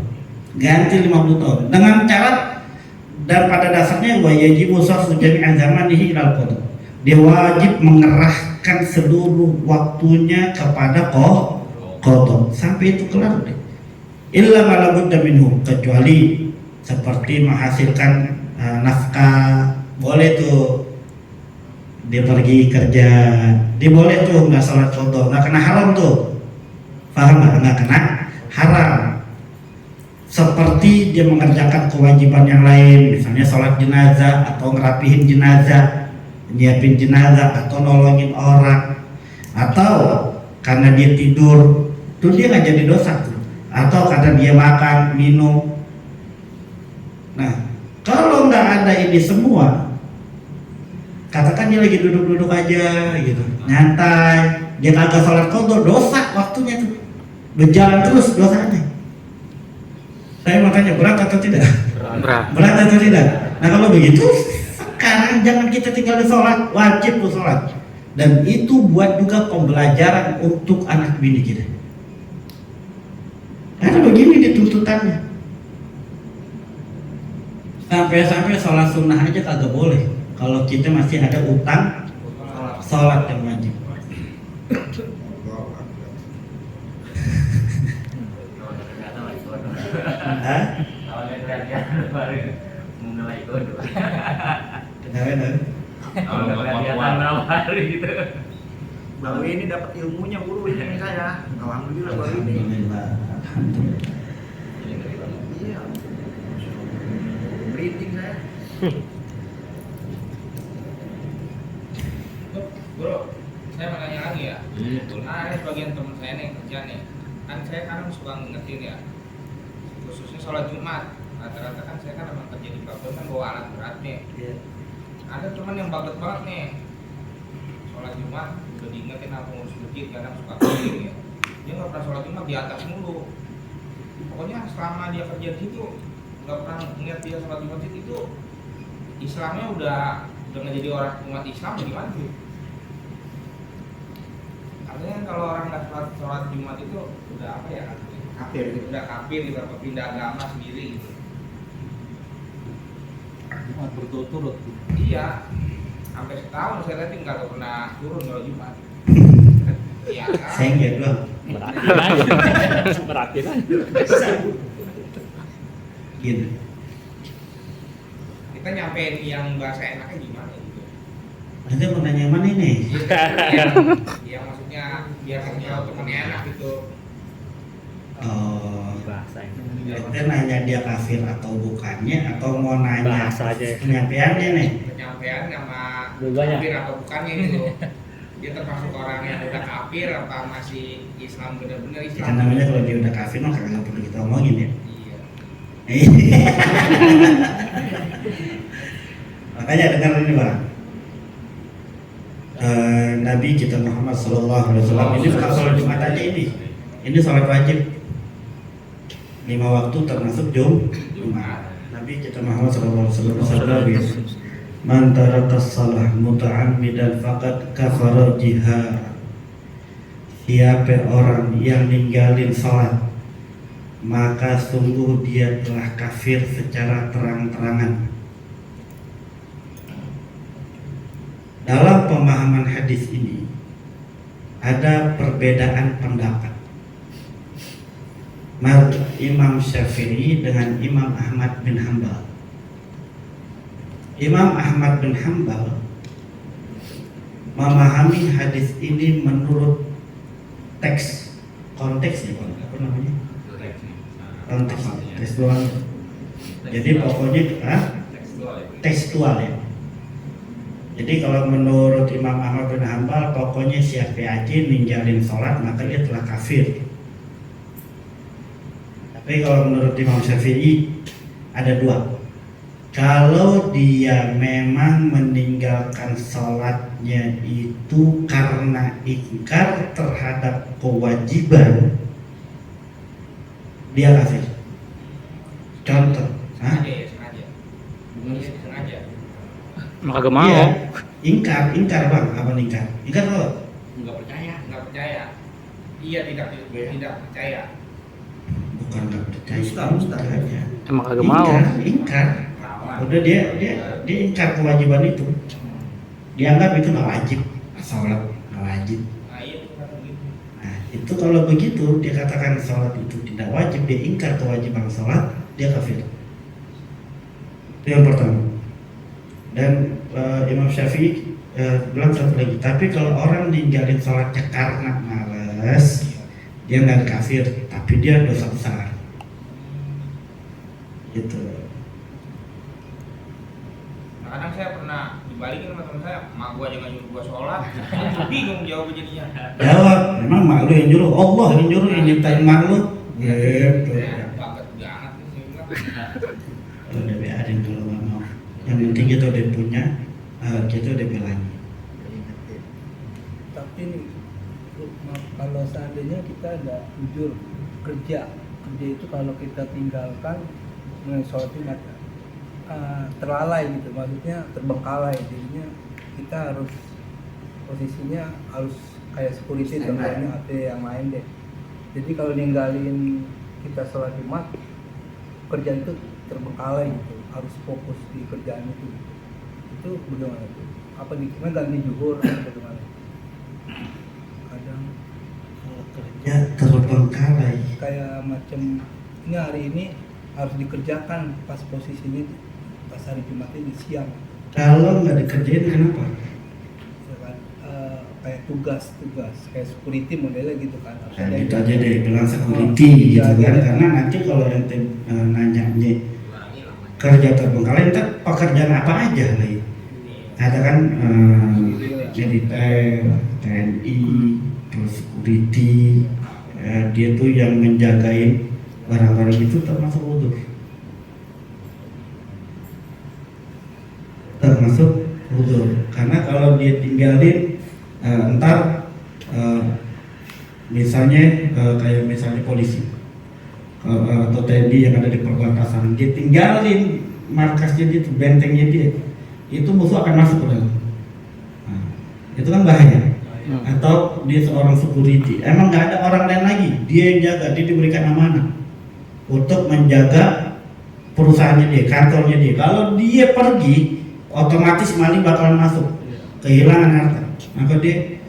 Ganti 50 tahun dengan syarat dan pada dasarnya wajibu sarfu jami'an zamanihi ilal qadha. Dia wajib mengerahkan seluruh waktunya kepada qadha sampai itu kelar deh. Illa ma la budda minhu, kecuali seperti menghasilkan nafkah, boleh tuh dia pergi kerja, dia boleh tuh nggak sholat qadha, nggak kena haram tuh, paham nggak kena haram. Seperti dia mengerjakan kewajiban yang lain, misalnya sholat jenazah atau ngerapihin jenazah, nyiapin jenazah atau nolongin orang, atau karena dia tidur, tuh dia nggak jadi dosa tuh, atau karena dia makan minum. Nah, kalau nggak ada ini semua, katakan dia lagi duduk-duduk aja gitu, nyantai, dia kagak sholat qadha, dosa waktunya tuh, berjalan terus dosanya. Saya makanya berat atau tidak? Berat atau tidak? Nah kalau begitu sekarang jangan kita tinggal di sholat, wajib tuh sholat. Dan itu buat juga pembelajaran untuk anak bini kita. Karena begini dituntutannya. Sampai sholat sunnah aja kagak boleh. Kalau kita masih ada utang sholat yang wajib. Kalau lihat baru mulai kodo. Kenapa? Kalau kelihatan berapa hari gitu. Baru ini dapat ilmunya guru ini saya. Alhamdulillah baru ini. Alhamdulillah. Iya. Breathing saya. Bro, saya mau nanya lagi ya. Nah, ada sebagian teman saya nih kerja nih. Kan saya kan suka ngingetin ya. Khususnya sholat Jumat. Rata-rata kan saya kan memang kerja di pabrik kan bawa alat berat nih. Iya. Ada teman yang banget banget nih. Sholat Jumat udah diingetin aku ngurus masjid kadang suka keliling ya. Dia nggak pernah sholat Jumat di atas mulu. Pokoknya selama dia kerja di situ nggak pernah ngeliat dia sholat Jumat itu. Islamnya udah nggak jadi orang umat Islam gimana sih? Artinya kalau orang nggak sholat Jumat itu udah apa ya? Kafir gitu. Udah kafir gitu, atau pindah agama sendiri gitu. Jumat berturut-turut. Iya, sampai setahun saya lihat nggak pernah turun kalau Jumat. Iya kan? Saya nggak doang. Berakhir aja. Gitu. Kita nyampein yang bahasa enaknya gimana gitu. Anda mau nanya yang mana ini? Iya maksudnya biar kasih temennya enak gitu. Oh, Bahasa ini. kita nanya dia kafir atau bukannya, atau mau nanya Bahasa aja. penyampaiannya nih? Penyampaian sama Dua-duanya. kafir atau bukannya gitu. Dia termasuk orang yang udah kafir apa masih Islam benar-benar Ya Islam? kan namanya kalau dia udah kafir mah kagak perlu kita omongin ya. Iya. Makanya dengar ini bang. Nabi kita Muhammad Sallallahu Alaihi Wasallam ini bukan sholat Jumat aja ini sholat wajib 5 waktu termasuk Jumat. Nabi kita Muhammad Sallallahu Alaihi Wasallam bersabda, "Man taraka shalah muta'ammidan faqad kafara jihar." Siapa orang yang ninggalin sholat, maka sungguh dia telah kafir secara terang-terangan. Dalam pemahaman hadis ini ada perbedaan pendapat Imam Syafi'i dengan Imam Ahmad bin Hanbal. Imam Ahmad bin Hanbal memahami hadis ini menurut konteks ya, apa namanya? Konteks doang. Jadi pokoknya tekstual ya. Jadi kalau menurut Imam Ahmad bin Hanbal, pokoknya siapa aja ninggalin sholat maka dia telah kafir. Tapi kalau menurut Imam Syafi'i ada dua. Kalau dia memang meninggalkan sholatnya itu karena ingkar terhadap kewajiban, dia kafir. Contoh, Sengaja. Maka gak mau. Iya, ingkar bang, apa ingkar? Ingkar apa? Nggak percaya. Iya tidak percaya. Bukan nggak percaya. Dusta. Aja. Emang kagak mau. Ingkar. Udah dia ingkar kewajiban itu. Dianggap itu nggak wajib. Sholat nggak wajib. Nah iya itu kan begitu. Nah itu kalau begitu dia katakan sholat itu tidak wajib, dia ingkar kewajiban sholat, dia kafir. Itu yang pertama. Dan Imam Syafi'i bilang satu lagi, tapi kalau orang ninggalin sholatnya karena malas, dia nggak kafir, tapi dia dosa besar. Gitu. Nah, kadang saya pernah dibalikin sama teman saya, mak gua aja nggak nyuruh gua sholat, bingung jawab jadinya. Jawab, memang mak lu yang nyuruh, Allah yang nyuruh, yang nyiptain mak lu. Gitu. Ya, banget banget sih Udah biarin kalau nggak mau. Yang penting kita udah punya, kita udah bilang. Tapi nih, kalau seandainya kita ada jujur kerja itu kalau kita tinggalkan sholat Jumat terlalai gitu, maksudnya terbengkalai, jadinya kita harus posisinya harus kayak security contohnya atau yang lain deh. Jadi kalau ninggalin kita sholat Jumat, kerjaan itu terbengkalai gitu, harus fokus di kerjaan itu bagaimana tuh? Apa dikira ganti zuhur atau bagaimana? Kadang Ya terbengkalai. kayak macam ini hari ini harus dikerjakan pas posisinya pas hari Jumat ini siang, Kalau nggak dikerjain kenapa? ya kan? Kayak tugas kayak security modelnya gitu kan, harus Nah, ada gitu yang- aja deh, bilang security gitu kan. Karena nanti kalau ente nanyanya kerja terbengkalai, ntar pekerjaan apa aja lagi. Ada kan militer, TNI, terus security, dia tuh yang menjagain barang-barang itu termasuk wudu. Termasuk wudu. Karena kalau dia tinggalin ntar misalnya kayak misalnya polisi atau TNI yang ada di perbatasan, dia tinggalin markasnya dia, tuh bentengnya dia, itu musuh akan masuk ke dalam. Nah, itu kan bahaya. Atau dia seorang security, emang nggak ada orang lain lagi, dia yang jaga, dia diberikan amanah untuk menjaga perusahaannya dia, kantornya dia. Kalau dia pergi, otomatis maling bakalan masuk, kehilangan harta, maka dia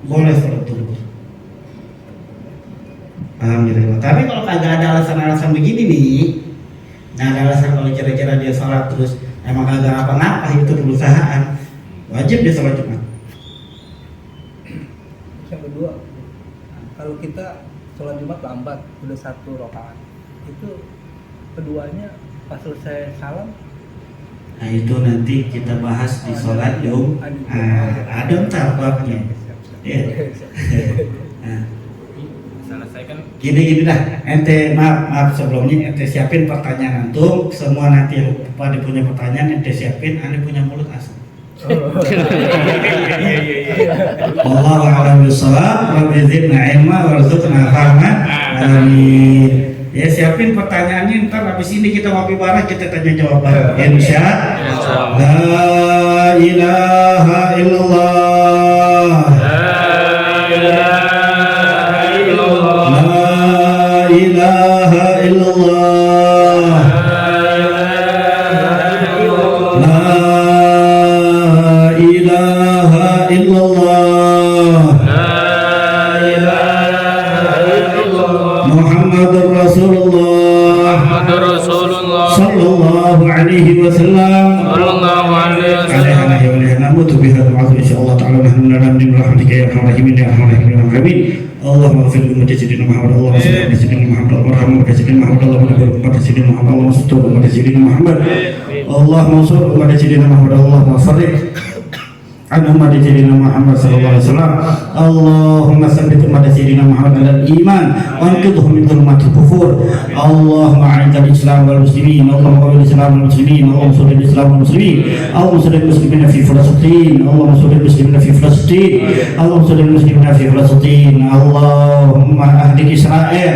boleh sholat zuhur. Paham gitu. Tapi kalau kagak ada alasan-alasan begini nih, nggak ada alasan kalau kira-kira dia sholat terus emang kagak apa-apa itu perusahaan, wajib dia sholat Jumat. Yang kedua, kalau kita sholat Jumat lambat udah 1 rakaat, itu keduanya pas selesai salam Nah, itu nanti kita bahas di sholat ada ntar babnya. Ya. Nah, Selesai kan gini dah, ente maaf sebelumnya ente siapin pertanyaan antum, semua nanti yang pada punya pertanyaan ente siapin, ane punya mulut asam. Wallahu a'lam bishawab, rabbi zidna ilma warzuqna fahma. Amin. Ya siapin pertanyaannya, ntar habis ini kita ngopi bareng, kita tanya jawab bareng. Insya Allah. La ilaha illallah. La ilaha illallah. La ilaha illallah. Muhammadur Rasulullah sallallahu alaihi wasallam. Insyaallah taala nahnu namin rahmatika ya arhamar rahimin ya arhamar rahimin. Allahumma ighfir li sayyidina Muhammad, Allahumma salli ala sayyidina Muhammad, Allahumma barik sayyidina Muhammad, Allahumma barik sayyidina Muhammad, Allahumma suttur sayyidina Muhammad, Allahumma sur sayyidina Muhammad, Allahumma farriq an ummati sayyidina Muhammad sallallahu alaihi wasallam. Allahumma sabbit ummati sayyidina Muhammad ala iman wa anqidhhum min dhulumatil kufur. Allahumma a'izz al-islam wal muslimin, Allahumma qawwil al-islam wal muslimin, Allahumma salli al-islam wal muslimin, Allahumma salli al-muslimina fi Filastin, Allahumma salli al-muslimina fi Filastin, Allahumma salli al-muslimina fi Filastin. Allahumma ahlik Israel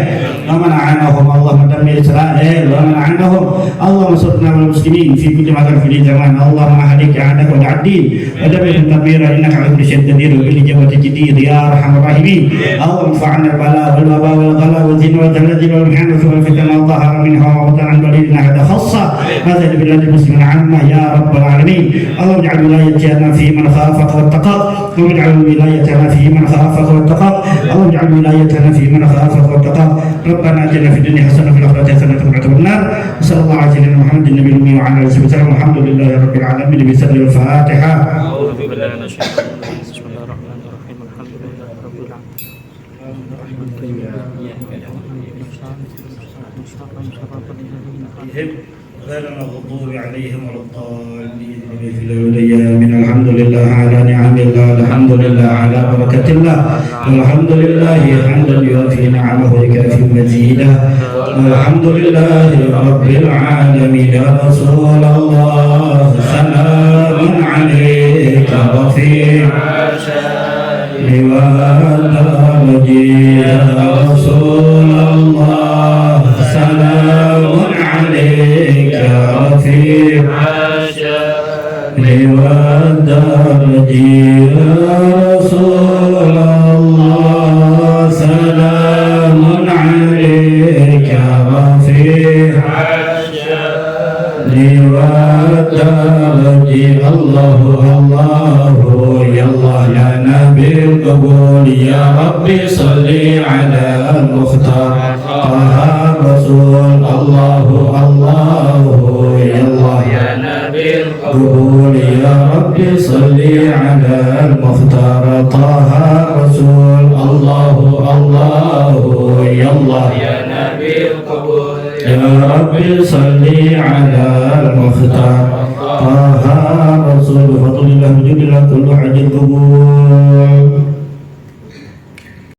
wa man a'anahum, Allahumma dammir Israel wa man a'anahum, Allahumma salli al-muslimin fi kulli makan fi zaman. Allahumma ahlik a'adak wa ta'din wa dammir كبيرا انك على كل شيء قدير وبالاجابه جدير يا ارحم الراحمين. اللهم ارفعنا البلاء والوباء والغلاء والزين والزلازل والمحنه والفتن ما ظهر منها وبطن عن بلدنا هذا خاصه مثل بلاد المسلمين عامه يا رب العالمين. اللهم اجعل ولايتنا في من خافك واتقاك، واجعل ولايتنا في من خافك واتقاك، اللهم اجعل ولايتنا في من خافك واتقاك. ربنا اتنا في الدنيا حسنه وفي الاخره حسنه وقنا عذاب النار. وصلى الله على سيدنا محمد النبي الامي وعلى اله وصحبه وسلم. الحمد لله رب العالمين. بسر الفاتحه. بسم الله الرحمن الرحيم. الحمد لله رب العالمين. غير المغضوب عليهم ولا الضالين. من الحمد لله على نعم الله، الحمد لله على بركة الله، والحمد لله حمدا يوافي نعمه ويكافئ مزيدا. الحمد لله رب العالمين. يا رسول الله سلام عليك رفيع لوالد يا رسول الله سلام عليك رفيع لوالد يا رسول الله سلام عليك رفيع لوالد. الله الله يا الله يا نبي القبول يا ربي صل على المختار طه رسول. الله الله يا الله يا نبي القبول يا ربي صل على المختار طه رسول. الله الله يا الله يا نبي القبول يا ربي صل على المختار طه رسول. بفضل الله وجود الله كل حاجة قبول.